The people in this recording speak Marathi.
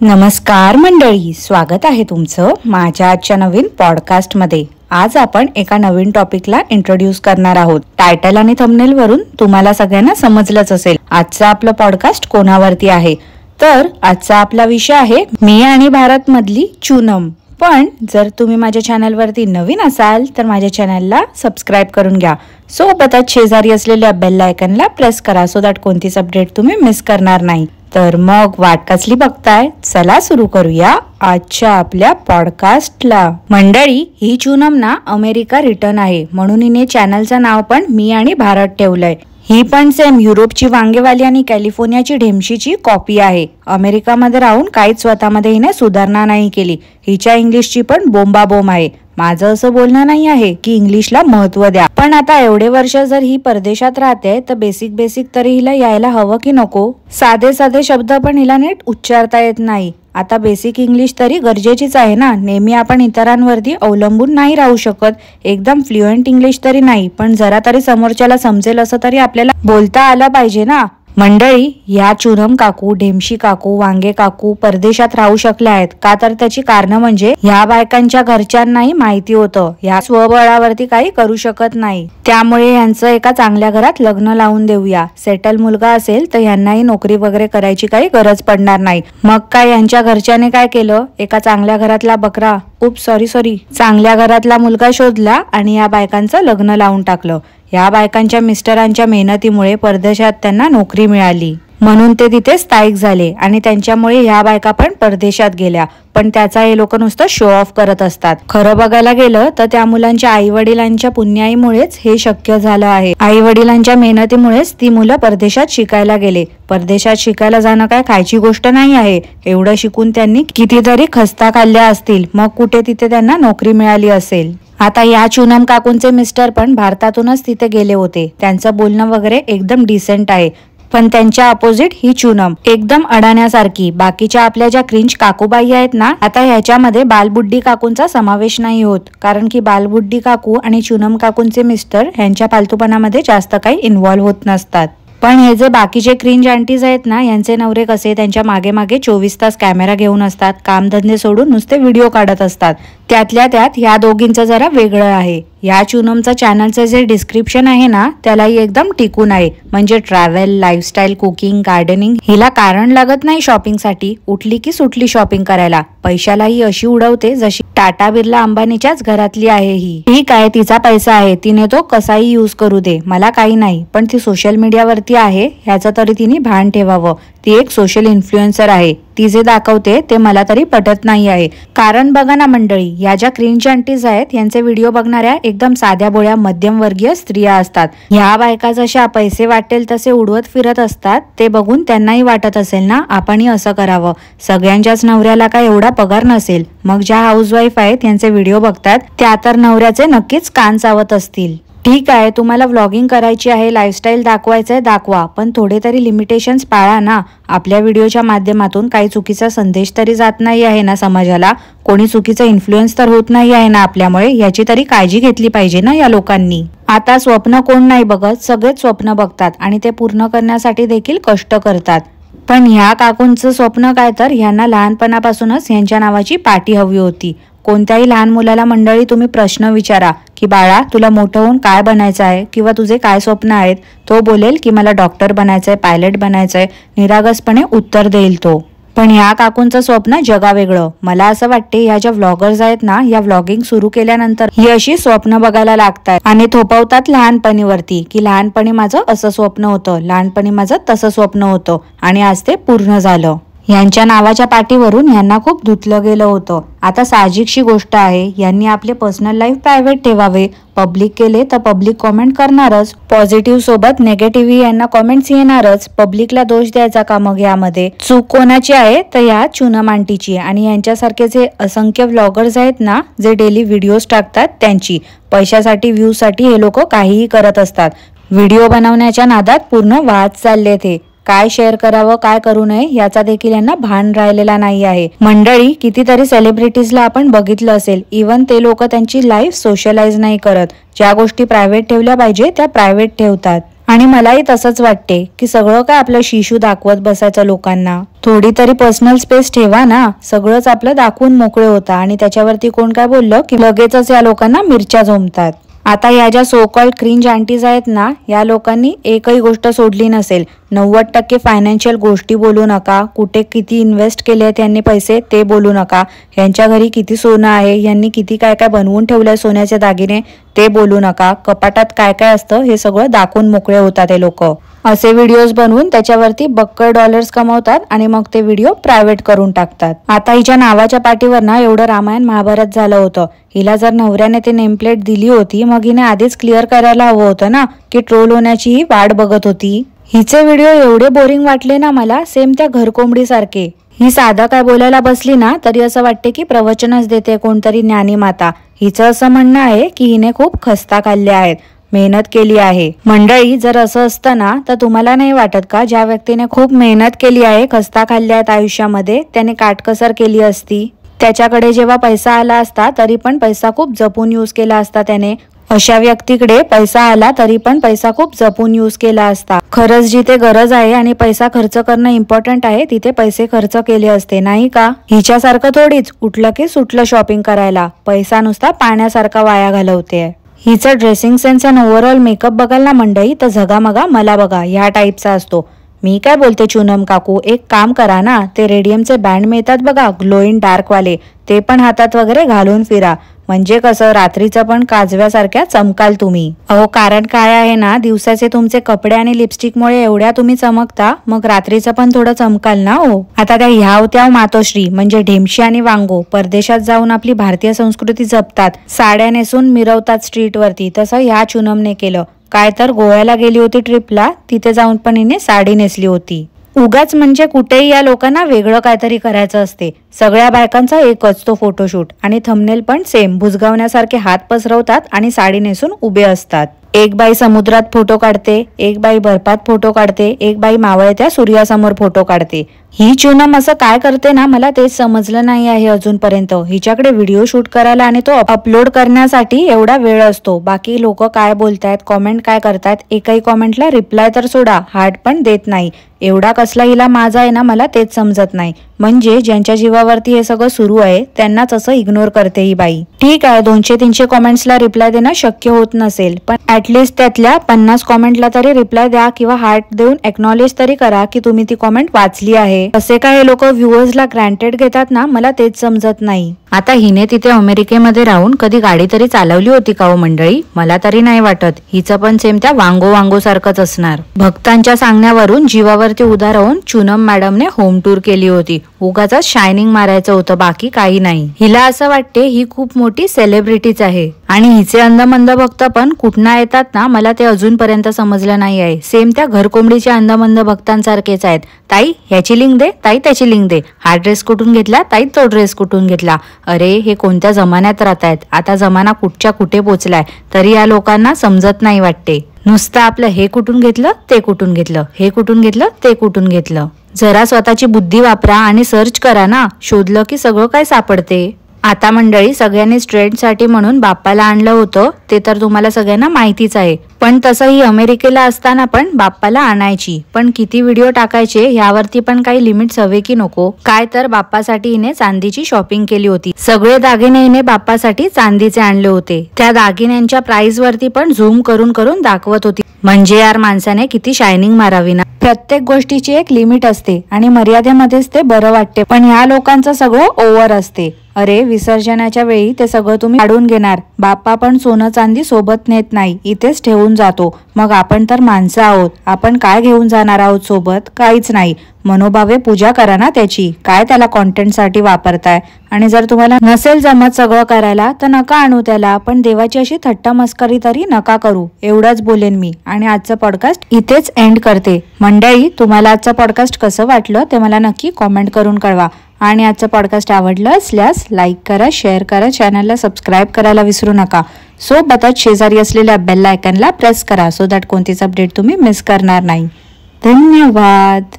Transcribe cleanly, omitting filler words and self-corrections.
नमस्कार मंडळी, स्वागत आहे तुमचं माझ्या आजच्या नवीन पॉडकास्ट मध्ये। आज आपण एका नवीन टॉपिकला इंट्रोड्यूस करणार आहोत। टायटल आणि थंबनेल वरून तुम्हाला सगळ्यांना समजलंच असेल आजचा आपला पॉडकास्ट कोणावरती आहे। तर आजचा आपला विषय आहे मी आणि भारत मधली चूनम। पण जर तुम्ही माझ्या चॅनलवरती नवीन असाल तर माझ्या चॅनलला सबस्क्राइब करून घ्या। सोबतच शेजारी असलेल्या बेल आयकॉनला प्रेस करा सो दॅट कोणतीच अपडेट तुम्ही मिस करणार नाही। तर मग वाट कसली बघताय, चला सुरू करूया आजच्या आपल्या पॉडकास्टला। मंडळी, ही चूनम ना अमेरिका रिटर्न आहे म्हणून हिने चॅनलचं नाव पण मी आणि भारत ठेवलंय। ही पण सेम युरोपची वांगेवाली आणि कॅलिफोर्नियाची ढेमशीची कॉपी आहे। अमेरिकामध्ये राहून काहीच स्वतःमध्ये हिने सुधारणा नाही केली। हिच्या इंग्लिशची पण बोंबाबोंब आहे। माझं असं बोलणं नाही आहे की इंग्लिशला महत्त्व द्या, पण आता एवढे वर्ष जर ही परदेशात राहते तर बेसिक तरी हिला यायला हवं की नको। साधे शब्द पण हिला नीट उच्चारता येत नाही। आता बेसिक इंग्लिश तरी गरजेचीच आहे ना। नेहमी आपण इतरांवरती अवलंबून नाही राहू शकत। एकदम फ्लुएंट इंग्लिश तरी नाही, पण जरा तरी समोरच्याला समजेल असं तरी आपल्याला बोलता आलं पाहिजे ना। मंडळी, या चूनम काकू, ढेमशी काकू, वांगे काकू परदेशात राहू शकल्या आहेत का, तर त्याची कारण म्हणजे ह्या बायकांच्या घरच्यांनाही माहिती होतं ह्या स्वबळावरती काही करू शकत नाही। त्यामुळे यांचं एका चांगल्या घरात लग्न लावून देऊया। सेटल मुलगा असेल तर यांनाही नोकरी वगैरे करायची काही गरज पडणार नाही। मग काय यांच्या घरच्याने काय केलं, एका चांगल्या घरातला बकरा सॉरी चांगल्या घरातला मुलगा शोधला आणि या बायकांचं लग्न लावून टाकलं। या बायकांच्या मिस्टरांच्या मेहनतीमुळे परदेशात त्यांना नोकरी मिळाली म्हणून ते तिथे स्थायिक झाले आणि त्यांच्यामुळे ह्या बायका पण परदेशात गेल्या। पण त्याचा हे लोक नुसतं शो ऑफ करत असतात। खरं बघायला गेलं तर त्या मुलांच्या आई वडिलांच्या पुण्याईमुळेच हे शक्य झालं आहे। आई वडिलांच्या मेहनतीमुळेच ती मुलं परदेशात शिकायला गेले। परदेशात शिकायला जाणं काय खायची गोष्ट नाही आहे। एवढं शिकून त्यांनी कितीतरी खस्ता खाल्ल्या असतील, मग कुठे तिथे त्यांना नोकरी मिळाली असेल। आता या चूनम काकूंचे मिस्टर पण भारतातूनच तिथे गेले होते। त्यांचं बोलणं वगैरे एकदम डिसेंट आहे, पण त्यांच्या अपोजिट ही चूनम एकदम अडाण्यासारखी। बाकीच्या आपल्या ज्या क्रिंज काकूबाई आहेत ना, आता ह्याच्यामध्ये बालबुड्डी काकूंचा समावेश नाही होत, कारण की बालबुड्डी काकू आणि चूनम काकूंचे मिस्टर ह्यांच्या फालतूपणामध्ये जास्त काही इन्व्हॉल्व्ह होत नसतात। पण हे जे बाकीचे क्रिंज आंटीज आहेत ना, यांचे नवरे कसे त्यांच्या मागे 24 तास कॅमेरा घेऊन असतात, कामधंदे सोडून नुसते व्हिडिओ काढत असतात। त्यातल्या त्यात ह्या दोघींचं जरा वेगळं आहे। या चूनमचं चॅनलचं जे डिस्क्रिप्शन आहे ना, त्यालाही एकदम टिकून आहे। म्हणजे ट्रॅव्हल, लाईफस्टाईल, कुकिंग, गार्डनिंग। हिला कारण लागत नाही शॉपिंग साठी, उठली की सुटली शॉपिंग करायला। पैशालाही अशी उडवते जशी टाटा बिर्ला अंबानीच्याच घरातली आहे ही। ठीक आहे, तिचा पैसा आहे, तिने तो कसाही यूज करू दे, मला काही नाही, पण ती सोशल मीडियावरती आहे ह्याचं तरी तिने भान ठेवावं। ती एक सोशल इन्फ्लुएन्सर आहे, ती जे दाखवते ते मला तरी पटत नाही आहे। कारण बघा ना मंडळी, या ज्या क्रिंज आंटीज आहेत यांचे व्हिडिओ बघणाऱ्या एकदम साध्या बोळ्या मध्यमवर्गीय स्त्रिया असतात। ह्या बायका जशा पैसे वाटेल तसे उडवत फिरत असतात, ते बघून त्यांनाही वाटत असेल ना आपणही असं करावं। सगळ्यांच्याच नवऱ्याला काय एवढा पगार नसेल, मग ज्या हाऊसवाईफ आहेत यांचे व्हिडिओ बघतात त्या तर नवऱ्याचे नक्कीच कान चावत असतील। ठीक आहे, तुम्हाला व्लॉगिंग करायची आहे, लाईफस्टाईल दाखवायचंय दाखवा, पण थोडे तरी लिमिटेशन्स पाळा ना। आपल्या व्हिडिओच्या माध्यमातून काही चुकीचा संदेश तरी जात नाही आहे ना समाजाला, कोणी चुकीचा इन्फ्लुएन्स तर होत नाही आहे ना आपल्यामुळे, याची तरी काळजी घेतली पाहिजे ना या लोकांनी। आता स्वप्न कोण नाही बघत, सगळेच स्वप्न बघतात आणि ते पूर्ण करण्यासाठी देखील कष्ट करतात। पण ह्या काकूंचं स्वप्न काय, तर ह्यांना लहानपणापासूनच ह्यांच्या नावाची पाटी हवी होती। कोणत्याही लहान मुलाला मंडळी तुम्ही प्रश्न विचारा की बाळा तुला मोठं होऊन काय बनायचं आहे किंवा तुझे काय स्वप्न आहेत, तो बोलेल की मला डॉक्टर बनायचंय, पायलट बनायचंय, निरागसपणे उत्तर देईल तो। पण ह्या काकूंचं स्वप्न जगावेगळं। मला असं वाटते ह्या ज्या व्लॉगर्स आहेत ना, या व्लॉगिंग सुरू केल्यानंतर ही अशी स्वप्न बघायला लागतात आणि थोपवतात लहानपणीवरती की लहानपणी माझं असं स्वप्न होतं, लहानपणी माझं तसं स्वप्न होतं आणि आज ते पूर्ण झालं। यांच्या नावाच्या पाठीवरून यांना खूप धुतलं गेलं होतं। आता साहजिकशी गोष्ट आहे, यांनी आपले पर्सनल लाईफ प्रायव्हेट ठेवावे। पब्लिक केले तर पब्लिक कॉमेंट करणारच, पॉझिटिव्ह सोबत नेगेटिव्ह यांना कॉमेंट्स येणारच। पब्लिकला दोष द्यायचा का मग यामध्ये? चूक कोणाची आहे तर या चूनम आंटीची आणि यांच्यासारखे जे असंख्य व्लॉगर्स आहेत ना, जे डेली व्हिडिओज टाकतात त्यांची। पैशासाठी, व्ह्यूज साठी हे लोक काहीही करत असतात। व्हिडिओ बनवण्याच्या नादात पूर्ण वाहत चालले ते। काय शेअर करावं काय करू नये याचा देखील यांना भान राहिलेला नाही आहे। मंडळी, कितीतरी सेलिब्रिटीजला आपण बघितलं असेल, इव्हन ते लोक त्यांची लाईफ सोशलाइज नाही करत। ज्या गोष्टी प्रायव्हेट ठेवल्या पाहिजे त्या प्रायव्हेट ठेवतात। आणि मलाही तसंच वाटते की सगळं काय आपलं शिशू दाखवत बसायचं लोकांना. थोडी तरी पर्सनल स्पेस ठेवा ना. सगळंच आपलं दाखवून मोकळे होता आणि त्याच्यावरती कोण काय बोललं की लगेचच या लोकांना मिरच्या झोंबतात. आता या ज्या सो कॉल्ड क्रिंज आंटीज आहेत ना, या लोकांनी एकही गोष्ट सोडली नसेल. 90% फायनान्शियल गोष्टी बोलू नका. कुठे किती इन्व्हेस्ट केले आहेत यांनी पैसे ते बोलू नका. यांच्या घरी किती सोनं आहे, यांनी किती काय काय बनवून ठेवलंय सोन्याचे दागिने ते बोलू नका. कपाटात काय काय असतं हे सगळं दाखवून मोकळे होतात हे लोक. असे व्हिडिओज बनवून त्याच्यावरती बक्कळ डॉलर्स कमवतात आणि मग ते व्हिडिओ प्रायव्हेट करून टाकतात. आता हिच्या नावाच्या पाठीवर ना एवढं रामायण महाभारत झालं होतं. हिला जर नवऱ्याने ते नेमप्लेट दिली होती मग हिने आधीच क्लिअर करायला हवं होतं ना की ट्रोल होण्याची ही वाट बघत होती. हिचे व्हिडिओ एवढे बोरिंग वाटले ना मला, सेम त्या घरकोंबडी सारखे. ही साधा काय बोलायला बसली ना तरी असं वाटते की प्रवचनच देते कोणतरी ज्ञानी माता. हिचं असं म्हणणं आहे की हिने खूप खस्ता खाल्ल्या आहेत, मेहनत केली आहे. मंडळी, जर असं असतं ना तर तुम्हाला नाही वाटत का ज्या व्यक्तीने खूप मेहनत केली आहे, खस्ता खाल्ल्या आहेत आयुष्यामध्ये, त्याने काटकसर केली असती. त्याच्याकडे जेव्हा पैसा आला असता तरी पण पैसा खूप जपून यूज केला असता त्याने. अशा व्यक्तीकडे पैसा आला तरी पण पैसा खूप जपून यूज केला असता. खरंच जिथे गरज आहे आणि पैसा खर्च करणं इम्पॉर्टंट आहे तिथे पैसे खर्च केले असते, नाही का? हिच्यासारखं थोडीच उठलं की सुटलं शॉपिंग करायला, पैसा नुसता पाण्यासारखा वाया घालवते. हिचा ड्रेसिंग सेन्स आणि ओव्हरऑल मेकअप बघाल ना मंडळी तर झगामगा मला बघा ह्या टाईपचा असतो. मी काय बोलते चुनम काकू, एक काम करा ना, ते रेडियमचे बँड मिळतात बघा ग्लोईंग डार्क वाले, ते पण हातात वगैरे घालून फिरा. म्हणजे कसं रात्रीचं पण काजव्यासारख्या चमकाल तुम्ही. अहो कारण काय आहे ना, दिवसाचे तुमचे कपडे आणि लिपस्टिकमुळे एवढ्या तुम्ही चमकता, मग रात्रीचं पण थोडं चमकाल ना हो. आता त्या ह्याव त्याव मातोश्री म्हणजे ढेमशी आणि वांगो परदेशात जाऊन आपली भारतीय संस्कृती जपतात, साड्या नेसून मिरवतात स्ट्रीटवरती. तसं ह्या चुनमने केलं. काय तर गोव्याला गेली होती ट्रिपला, तिथे जाऊन पण हिने साडी नेसली होती. उगाच म्हणजे कुठेही या लोकांना वेगळं काहीतरी करायचं असते. सगळ्या बायकांचा एकच तो फोटोशूट आणि थंबनेल पण सेम भुजगावण्यासारखे हात पसरवतात आणि साडी नेसून उभे असतात. एक बाई समुद्रात फोटो काढते, एक बाई बर्फात फोटो काढते, एक बाई मावळत्या सूर्यासमोर फोटो काढते. ही चुनम असं काय करते ना मला तेच समजलं नाही आहे अजूनपर्यंत. हिच्याकडे व्हिडिओ शूट करायला आणि तो अपलोड करण्यासाठी एवढा वेळ असतो. बाकी लोक काय बोलतायत, कॉमेंट काय करतायत, एकही कॉमेंटला रिप्लाय तर सोडा, हार्ट पण देत नाही. एवढा कसला हिला माझा आहे ना मला तेच समजत नाही. म्हणजे ज्यांच्या जीवावरती हे सगळं सुरू आहे त्यांनाच असं इग्नोर करते ही बाई. ठीक आहे 200-300 कॉमेंट्सला रिप्लाय देणं शक्य होत नसेल, पण ऍटलिस्ट त्यातल्या 50 कॉमेंटला तरी रिप्लाय द्या किंवा हार्ट देऊन एक्नॉलेज तरी करा की तुम्ही ती कॉमेंट वाचली आहे. असे काय हे लोक व्ह्युअर्सला ग्रँटेड घेतात ना, मला तेच समजत नाही. आता हिने तिथे अमेरिकेमध्ये राहून कधी गाडी तरी चालवली होती का हो मंडळी? मला तरी नाही वाटत. हिचं पण सेम त्या वांगो सारखंच असणार. भक्तांच्या सांगण्यावरून जीवावरती उदार राहून चुनम मॅडमने होम टूर केली होती. उगाच शायनिंग मारायचं होतं, बाकी काही नाही. हिला असं वाटते ही खूप मोठी सेलिब्रिटीच आहे. आणि हिचे अंधमंद भक्त पण कुठना येतात ना मला ते अजूनपर्यंत समजलं नाही आहे. सेम त्या घरकोंबडीच्या अंधमंद भक्तांसारखेच आहेत. ताई ह्याची लिंक दे, ताई त्याची लिंक दे, हा ड्रेस कुठून घेतला, ताई तो ड्रेस कुठून घेतला. अरे हे कोणत्या जमान्यात राहतायत, आता जमाना कुठच्या कुठे पोचलाय तरी या लोकांना समजत नाही वाटते. नुसतं आपलं हे कुठून घेतलं, ते कुठून घेतलं, हे कुठून घेतलं, ते कुठून घेतलं. जरा स्वतःची बुद्धी वापरा आणि सर्च करा ना, शोधलं की सगळं काय सापडते. आता मंडळी सगळ्यांनी ट्रेंडसाठी म्हणून बाप्पाला आणलं होतं ते तर तुम्हाला सगळ्यांना माहितीच आहे. पण तसं ही अमेरिकेला असताना पण बाप्पाला आणायची, पण किती व्हिडिओ टाकायचे यावरती पण काही लिमिट्स हवे की नको. काय तर बाप्पासाठी हिने चांदीची शॉपिंग केली होती. सगळे दागिने हिने बाप्पासाठी चांदीचे आणले होते. त्या दागिन्यांच्या प्राइस वरती पण झूम करून करून दाखवत होती. म्हणजे यार माणसाने किती शायनिंग मारावी ना. प्रत्येक गोष्टीची एक लिमिट असते आणि मर्यादेमध्येच ते बरं वाटते. पण ह्या लोकांचं सगळं ओव्हर असते. अरे विसर्जनाच्या वेळी ते सगळं तुम्ही काढून घेणार, बाप्पा पण सोनं चांदी सोबत नेत नाही, इथेच ठेवून जातो. मग आपण तर माणसं आहोत, आपण काय घेऊन जाणार आहोत सोबत? काहीच नाही. मनोभावे पूजा करा ना त्याची, काय त्याला कॉन्टेंटसाठी वापरताय. आणि जर तुम्हाला नसेल जमत सगळं करायला तर नका आणू त्याला, पण देवाची अशी थट्टा मस्करी तरी नका करू. एवढंच बोलेन मी आणि आजचं पॉडकास्ट इथेच एंड करते. मंडळी तुम्हाला आजचं पॉडकास्ट कसं वाटलं ते मला नक्की कॉमेंट करून कळवा. आणि आजचं पॉडकास्ट आवडलं असल्यास लाईक करा, शेअर करा, चॅनलला सबस्क्राईब करायला विसरू नका. सोबतच शेजारी असलेल्या बेल आयकॉनला प्रेस करा सो दॅट कोणतीच अपडेट तुम्ही मिस करणार नाही. धन्यवाद.